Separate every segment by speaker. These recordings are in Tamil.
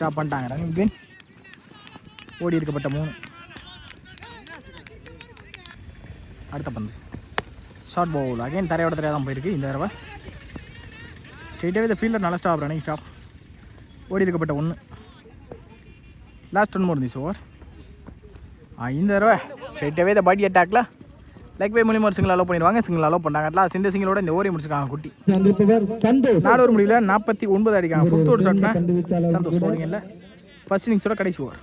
Speaker 1: ஸ்டாப் பண்ணிட்டாங்க. ரன்னிங் பின் ஓடி இருக்கப்பட்ட 3. அடுத்த பந்து ஷார்ட் பவுல். அகைன் தரையோட தரையாக தான் போயிருக்கு இந்த தடவை. ஸ்ட்ரெயிட்டாகவே இந்த ஃபீல்டர் நல்ல ஸ்டாப். ரன்னிங் ஸ்டாப் ஓடி இருக்கப்பட்ட 1. Last 1 more this over. இந்த தடவை ஸ்ட்ரெயிட்டாகவே இந்த பாடி அட்டாக்ல லைக் பை மூலியமாக ஒரு சிங்கிள் அலோவ் பண்ணிடுவாங்க. சிங்கிள் அலோவ் பண்ணாங்க. லாஸ்ட் இந்த சிங்கிளோட இந்த ஓவரை முடிச்சிருக்காங்க குட்டி. 4 ஓவர் முடியல 49 அடிக்காங்க. 4th ஓவர் ஷாட்னா சந்தோஷ் பவுலிங் இல்லை. ஃபர்ஸ்ட் இன்னிங்ஸோட கடைசி ஓவர்.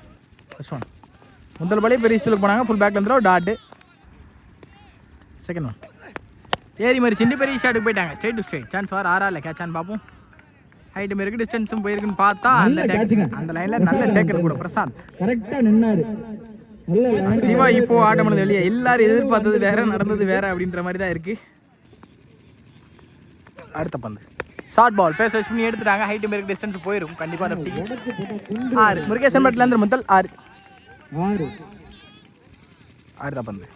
Speaker 1: ஃபர்ஸ்ட் ஒன் முதல் பாலே பெரிய ஸ்டூலுக்கு போனாங்க. ஃபுல் பேக்கில் இருந்துடும் டாட்டு. செகண்ட் ஒன் ஏறி மாதிரி சிண்டு பெரிய ஷாட்டுக்கு போயிட்டாங்க. ஸ்ட்ரெயிட் டு ஸ்ட்ரெயிட் சான்ஸ் வார் ஆறா இல்லை கேட்சான்னு பார்ப்போம். ஹைட்டும் இருக்குது டிஸ்டன்ஸும் போயிருக்குன்னு பார்த்தா அந்த லைனில் நல்ல டேக்கர் கூட பிரசாந்த் கரெக்டாக நின்னாரு. சிவா இப்போ ஆட்டம் பண்ணது வெளியே. எல்லாரும் எதிர்பார்த்தது வேற நடந்தது வேற அப்படின்ற மாதிரி தான் இருக்கு. அடுத்த பந்து ஷார்ட் பால் பேஸ் வச்சு பண்ணி எடுத்துட்டாங்க. ஹைட்டும் இருக்கு டிஸ்டன்ஸ் போயிருக்கும் கண்டிப்பாக. லெஃப்டிக்கு 6. முருகேசன் பட்லேருந்து முதல் 6. அடுத்த பந்து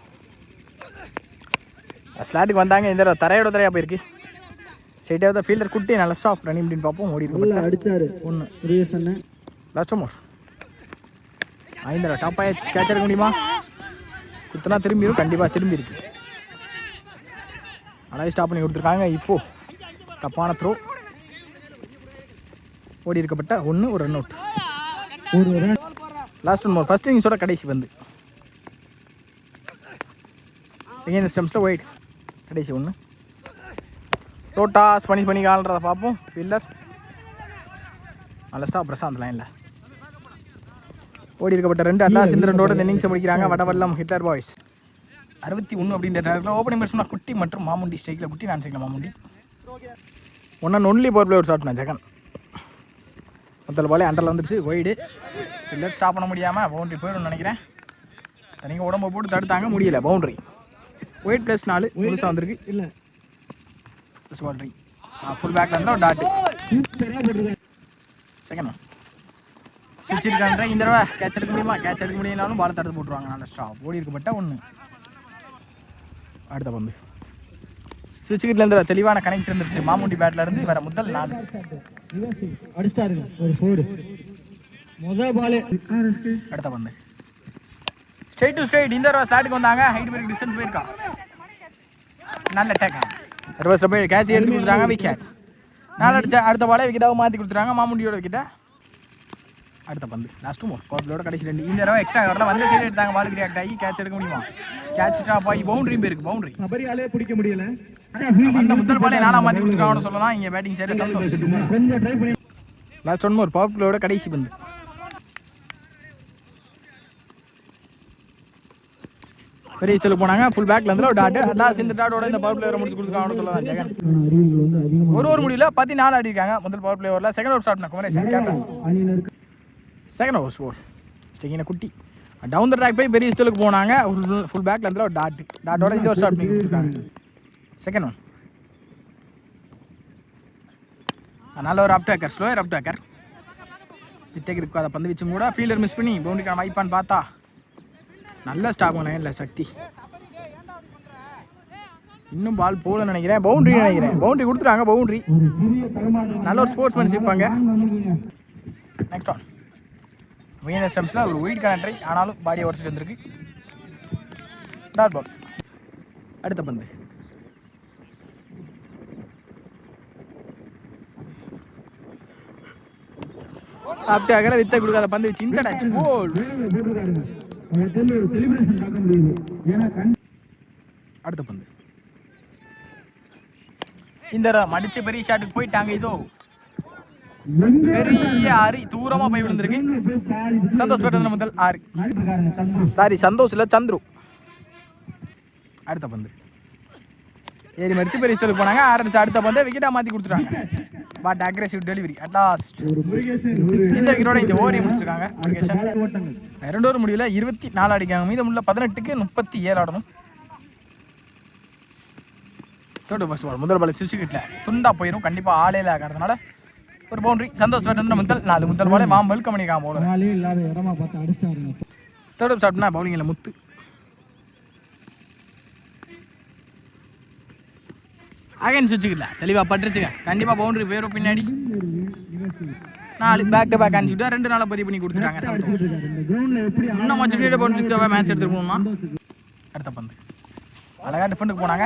Speaker 1: ஸ்லாட்டுக்கு வந்தாங்க. இந்த தரையோட தரையாக போயிருக்கு. ஸ்ட்ரெயிட்டாக தான் ஃபீல்டர் குட்டி நல்ல ஸ்டாப் ரன்னிங் அப்படின்னு பார்ப்போம். ஓடி அடிச்சாரு 1. லாஸ்ட் மோர் 5 டாப் ஆயிடுச்சு. கேட்ச் எடுக்க முடியுமா? குத்தனா திரும்பிடும். கண்டிப்பாக திரும்பி இருக்கு. அழகாக ஸ்டாப் பண்ணி கொடுத்துருக்காங்க. இப்போது தப்பான த்ரோ ஓடி இருக்கப்பட்ட 1. ஒரு run out. Last 1 more. First இன்னிங்ஸோட கடைசி பந்து இந்த ஸ்டெம்ஸில் ஒயிட் கடைசி 1. டோட்டாஸ் பண்ணி கால்ன்றதை பார்ப்போம். ஃபீல்டர் நல்ல ஸ்டாப் பிரசாந்த் லைனில் ஓடி இருக்கப்பட்ட 2. அட்லாஸ் இந்த 2ஓட இன்னிங்ஸை முடிக்கிறாங்க. வடவல்லம் ஹிட்லர் பாய்ஸ் 61 அப்படின்ற டேரக்டில் ஓப்பனிங் பேட்ஸ்மேன் குட்டி மற்றும் மாமுண்டி. ஸ்ட்ரைக்கில் குட்டி, நான் ஸ்ட்ரைக்கில் Mamundi. 1 and only power play ஒரு ஷாட். நான் ஜெகன் முதல் பாலே அண்டரில் வந்துடுச்சு. ஒய்டு ஃபீல்டர் ஸ்டாப் பண்ண முடியாமல் பவுண்ட்ரி போயிடும்னு நினைக்கிறேன். நீங்கள் உடம்பை போட்டு தடுத்தாங்க முடியல. பவுண்ட்ரி ஒயிட் ப்ளஸ் 4 முழுசாக வந்திருக்கு. இல்லை ப்ளஸ் பவுண்ட்ரி ஃபுல் பேக்கில் இருந்தால் டாட்டு. செகண்ட் ஒன் சுவிட்ச் இருக்கான்ற இந்த தடவை கேட்ச் எடுக்க முடியுமா? கேட்ச் எடுக்க முடியும்னாலும் பால் தடுத்து போட்டுருவாங்க. நல்ல ஸ்டாப் ஓடி இருக்கப்பட்ட 1. அடுத்த பந்து சுவிட்ச் கிட்ட இருந்து தெளிவான கனெக்ட் இருந்துருச்சு. மாமுண்டி பேட்ல இருந்து வர முதல் 4. அடுத்த பந்து ஸ்ட்ரெயிட் டு ஸ்ட்ரெயிட் இந்த தடவை ஸ்லாட்டுக்கு வந்தாங்க. ஹைட் பேருக்கு டிஸ்டன்ஸ் போயிருக்கா. நல்ல டேக் ரிவர்ஸ் போய் கேட்ச் எடுத்து கொடுத்துறாங்க. விக்கெட் 4 அடிச்சா. அடுத்த பாலே விக்கெட்டாக மாற்றி கொடுத்துறாங்க மாமுண்டியோட விக்கெட்டை. அடுத்த பந்து லாஸ்ட் மோர் பவர்பிளோட கடைசி 2. இந்த தடவை எக்ஸ்ட்ரா கவரில் வந்து சைடு எடுத்தாங்க. பாலுக்கு ரியாக்ட் ஆகி கேட்ச் எடுக்க முடியுமா? கேட்ச் ட்ராப் ஆகி பவுண்டரியும் போயிருக்கு. பவுண்டரி சபரியாலே பிடிக்க முடியல. அந்த முதல் பாலே 4 மாற்றி கொடுத்துருக்காங்கன்னு சொல்லலாம். இங்கே பேட்டிங் சைடு சந்தோஷ். லாஸ்ட் 1 மோர் பவர்பிளோட கடைசி பந்து பெரிய ஸ்டூலுக்கு போனாங்க. ஃபுல் பேக்கில் இருந்து டாட். லாஸ்ட் இந்த டாட்டோட இந்த பவர் பிளேயரை முடிச்சு கொடுத்துருக்காங்கன்னு சொல்லலாம். ஜெகன் ஒரு ஓவர் முடியல 14 ஆடிருக்காங்க முதல் பவர் பிளேயரில். Second over start Kumaresan captain. Second over score ஸ்டெகின குட்டி டவுன் த ட்ராக் போய் பெரிய ஸ்டூலுக்கு போனாங்க. ஃபுல் பேக்கில் இருந்து ஒரு டாட்டோட இந்த ஒரு ஸ்டார்ட் பண்ணி கொடுத்துருக்காங்க. செகண்ட் ஒன் நல்ல ஒரு அப் டேக்கர், ஸ்லோயர் அப் டேக்கர். வித்தேக்கு இருக்கும். அதை பந்து வச்சும் கூட ஃபீல்டர் மிஸ் பண்ணி பவுண்டரிக்கான வாய்ப்பான்னு பார்த்தா நல்ல ஸ்டாப் பண்ணேன். இல்லை சக்தி இன்னும் பால் போல நினைக்கிறேன். பவுண்டரி நினைக்கிறேன். பவுண்டரி கொடுத்துட்டாங்க. பவுண்டரி நல்ல ஒரு ஸ்போர்ட்ஸ்மேன்ஷிப் அங்கே. நெக்ஸ்ட் ஒன் வீனஸ் ஸ்டெம்ஸில் ஒரு ஒயிட் கனெக்டரை ஆனாலும் பாடியை உடச்சிட்டு வந்திருக்கு. Dot ball. அடுத்த பந்து அப்படி அகல வித்த கொடுக்காத பந்து வச்சு இன்சைட் ஆச்சு. கோல். அடுத்த பந்து இந்த மடிச்ச பெரிய ஷாட்டுக்கு போயிட்டாங்க. இதோ பெரிய ஆறு தூரமா போய் விழுந்திருக்கு. சந்தோஷ் பெற்ற முதல் 6. சாரி சந்தோஷ் இல்ல சந்துரு. அடுத்த பந்து ஏறி மடிச்சு பெரிய ஸ்டோருக்கு போனாங்க. 6 அடிச்சு அடுத்த பந்து விக்கெட்டா மாத்தி கொடுத்துட்டாங்க. But aggressive delivery at last. இந்த விக்கெட்டோட இந்த ஓவரையும் முடிச்சிருக்காங்க. 2 ஓவர் முடியல 24 அடிக்காங்க. மீதமுள்ள 18க்கு 37 ஆடணும். தேர்ட் ஃபர்ஸ்ட் பால் முதல் பால் சுவிட்ச் கிட்ட துண்டா போயிடும். கண்டிப்பாக ஆளே ஆகிறதுனால ஒரு பவுண்டரி. சந்தோஷ் பேட்டர் முதல் 4 முதல் பாலே மாம் வெல்கம் பண்ணிக்காம போல. தேர்ட் ஸ்டார்ட்னா பவுலிங்கில் முத்து. அகைன் சுவிட்ச் கிட்ட தெளிவாக பட்டுருச்சுங்க. கண்டிப்பாக பவுண்டரி போயிடும் பின்னாடி. 4 பேக் டு பேக் அனுப்பிச்சுட்டு 2 நாளாக பதிவு பண்ணி கொடுத்துட்டாங்க சந்தோஷ். இன்னும் மச்சுக்கிட்ட போட்டு மேட்ச் எடுத்துட்டு போகணும்னா அடுத்த பந்து அழகாக டிஃபெண்டுக்கு போனாங்க.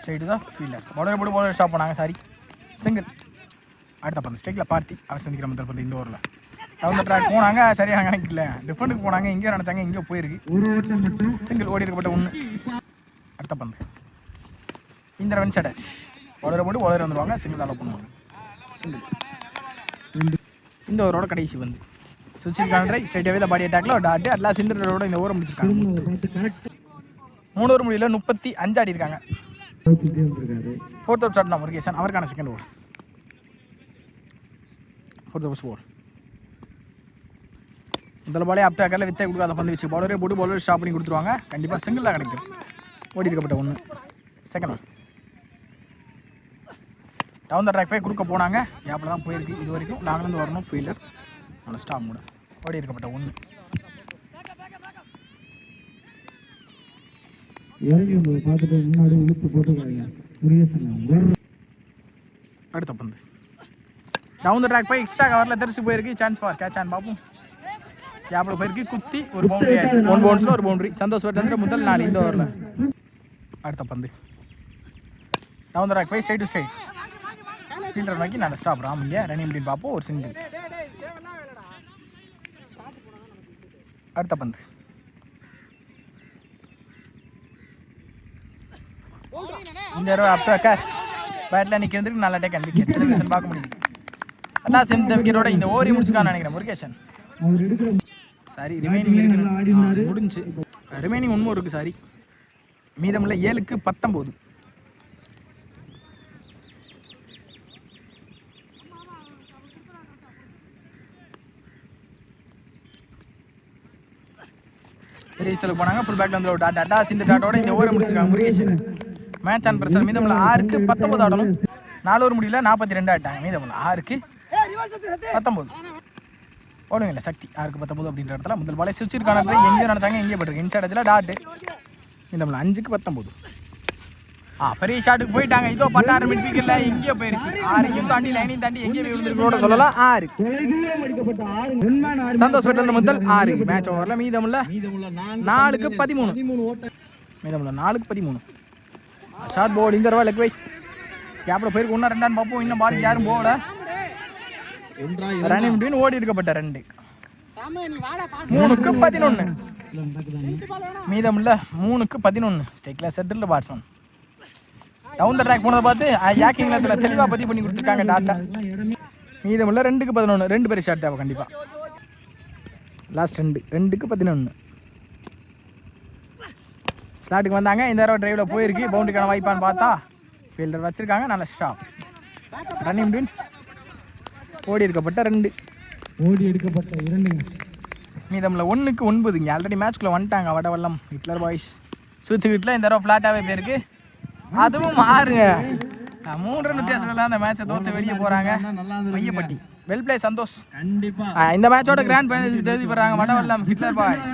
Speaker 1: ஸ்ட்ரைட்டு தான் ஃபீல்டர் பவுலர் ஸ்டாப் போனாங்க. Sorry single. அடுத்த பந்து ஸ்ட்ரைக்கில் பார்த்தி அவர் சந்திக்கிற முதல் பந்து இந்த ஓவரில் டவுன் த ட்ராக் போனாங்க. சரியாக கணக்கில்ல, டிஃபெண்டுக்கு போனாங்க. எங்கேயோ நினச்சாங்க, எங்கேயோ போயிருக்கு. சிங்கிள் ஓடி இருக்கப்பட்ட 1. அடுத்த பந்து இந்த ரன் சடச் பவுலரை போட்டு பவுலர் வந்துடுவாங்க. சிங்கிள் அலோ பண்ணுவாங்க. சிங்கிள். இந்த ஓவரோட கடைசி வந்து சுவிட்ச் கான்ட்ரை ஸ்ட்ரைட்டாகவே தான் பாடி அட்டாக்ல ஒரு டாட்டு அட்லாஸ் சிண்டரோட இந்த ஓவரை முடிச்சிருக்காங்க. 3 ஓவர் முடியல 35 ஆடி இருக்காங்க. 4th ஓவர் ஸ்டார்ட் தான் முருகேசன். அவருக்கான second over 4th over over முதல் பாலே அப் டேக்கரில் வித்தை கொடுக்காத பந்து வச்சு பவுலரே போட்டு பவுலர் ஸ்டாப் பண்ணி கொடுத்துருவாங்க. கண்டிப்பாக சிங்கிள் தான் கிடைக்கும். ஓடி இருக்கப்பட்ட 1. Second one down the track போய் கொடுக்க போனாங்க. கேப்பில் தான் போயிருக்கு. இது வரைக்கும் நாங்கள்ந்து வரணும் ஃபீல்டர் ஆனால் ஸ்டாப் கூட ஓடி இருக்கப்பட்ட 1. அடுத்த பந்து டவுன் த ட்ராக் போய் எக்ஸ்ட்ரா கவரில் தெரிச்சு போயிருக்கு. சான்ஸ் ஃபார் கேட்ச் ஆன் பார்ப்போம். கேப்பில் போயிருக்கு. குத்தி ஒரு பவுண்டரி ஆகிடுச்சு. 1 பவுன்ஸில் ஒரு பவுண்டரி. சந்தோஷ் வெட்டன்ற முதல் 4 இந்த ஓவரில். அடுத்த பந்து டவுன் த ட்ராக் போய் ஸ்ட்ரைட் டு ஸ்ட்ரைட் ஃபீல்டர் நோக்கி நான் ஸ்டாப் ராமிங்க ரன்னிங் அப்படின்னு பார்ப்போம். ஒரு சிங்கிள். அடுத்த பந்து இந்த தடவை அப்போ பேட்டில் நிற்கிறதுக்கு நல்ல டேக் அண்ட் விக்கெட் செலிப்ரேஷன் பார்க்க முடியுது. அதான் இந்த விக்கெட்டோட இந்த ஓவரி முடிச்சுக்கான்னு நினைக்கிறேன் முருகேசன். சாரி ரிமைனிங் இருக்கு முடிஞ்சு. ரிமைனிங் 1 more இருக்குது. சாரி மீதமில்ல 7க்கு 19. பெரிய போனாங்க. ஃபுல் பேக்ல வந்து டாட்டா இந்த டாட்டோட இந்த ஓவரை முடிச்சிருக்காங்க முருகேசன். Match on pressure. மீதமில்ல 6க்கு 19 ஆடணும். 4 ஓவர் முடியல 42 ஆட்டாங்க. மீதமில்ல 6க்கு 19 ஓடுங்க இல்லை சக்தி 6க்கு 19 அப்படின்ற இடத்துல முதல் பாலை சுவிச்சிருக்கான எங்கேயும் நினச்சாங்க, எங்கேயும் போட்டிருக்கு. இன்சைட் அடிச்சில் டாட்டு. மீதமில்ல 5க்கு 19. பெரிய ஷாட்டுக்கு போயிட்டாங்க. இதோ 16 மிட் வீக்கில் எங்கேயோ போயிருச்சு. 6ஐயும் தாண்டி லைனையும் தாண்டி எங்கேயும் விழுந்துருக்கோட சொல்லலாம். 6 சந்தோஷ் பெற்ற முதல் 6 மேட்ச் ஓவரில். மீதமுள்ள 4க்கு 13. மீதமுள்ள 4க்கு 13. ஷார்ட் போர்டு இந்த ரூபா லெக் வை கேப்பில் போயிருக்கு. இன்னும் 2 பார்ப்போம். இன்னும் பாலுக்கு யாரும் போகல. ரன்னிங் பிட்வீன் ஓடி இருக்கப்பட்ட 2. 3க்கு 11. மீதமுள்ள 3க்கு 11. ஸ்ட்ரைக்ல settled batsman down the track போனதை பார்த்து யாக்கிங் நேரத்தில் தெளிவாக பதிவு பண்ணி கொடுத்துருக்காங்க டாட்டா. மீதமுள்ள 2க்கு 11. 2 பேர் ஷாட் தேவை கண்டிப்பாக. லாஸ்ட் 2க்கு 11. ஸ்லாட்டுக்கு வந்தாங்க. இந்த தடவை டிரைவில் போயிருக்கு. பவுண்டரிக்கான வாய்ப்பான்னு பார்த்தா ஃபீல்டர் வச்சுருக்காங்க. நல்ல ஸ்டாப். ரன்னிங் பிட்வீன் ஓடி எடுக்கப்பட்ட 2. மீதமில்ல 1க்கு 9. இங்கே ஆல்ரெடி மேட்ச்குள்ளே வந்துட்டாங்க வடவல்லம் ஹிட்லர் பாய்ஸ். சுவிட்ச் கிட்டில் இந்த தடவை ஃப்ளாட்டாகவே போயிருக்கு. அதுவும் 6. 3 ரன் வித்தியாசத்தில் அந்த மேட்சை தோற்று வெளியே போகிறாங்க. மையப்பட்டி வெல் பிளே சந்தோஷ். இந்த மேட்சோட கிராண்ட் ஃபைனல்ஸ்க்கு தேதி போடுறாங்க வடவல்லம் ஹிட்லர் பாய்ஸ்.